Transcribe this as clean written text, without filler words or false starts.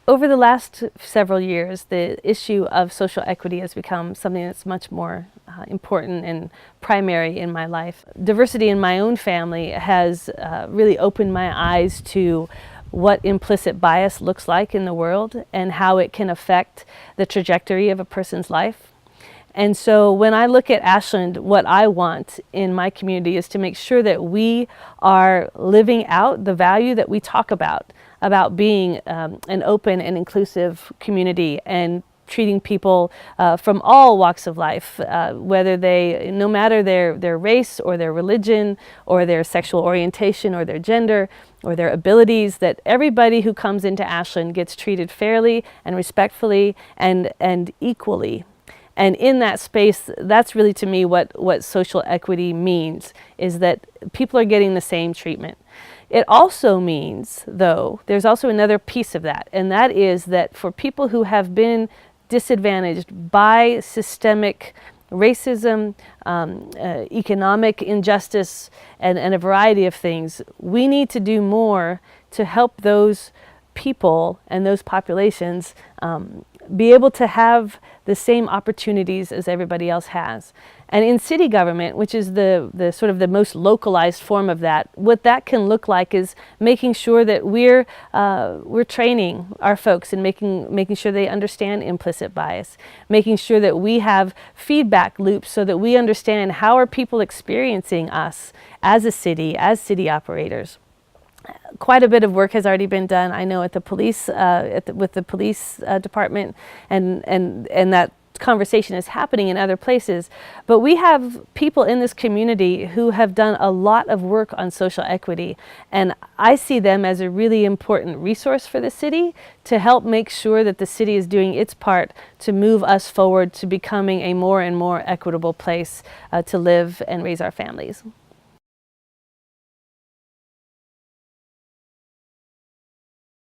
Over the last several years, the issue of social equity has become something that's much more important and primary in my life. Diversity in my own family has really opened my eyes to what implicit bias looks like in the world and how it can affect the trajectory of a person's life. And so when I look at Ashland, what I want in my community is to make sure that we are living out the value that we talk about being an open and inclusive community and treating people from all walks of life, whether they, no matter their race or their religion or their sexual orientation or their gender or their abilities, that everybody who comes into Ashland gets treated fairly and respectfully and equally. And in that space, that's really to me what social equity means, is that people are getting the same treatment. It also means, though, there's also another piece of that, and that is that for people who have been disadvantaged by systemic racism, economic injustice, and a variety of things, we need to do more to help those people and those populations be able to have the same opportunities as everybody else has. And in city government, which is the sort of the most localized form of that, what that can look like is making sure that we're training our folks and making sure they understand implicit bias, making sure that we have feedback loops so that we understand how are people experiencing us as a city, as city operators. Quite a bit of work has already been done, I know, at the police, with the police department, and that conversation is happening in other places. But we have people in this community who have done a lot of work on social equity, and I see them as a really important resource for the city to help make sure that the city is doing its part to move us forward to becoming a more and more equitable place to live and raise our families.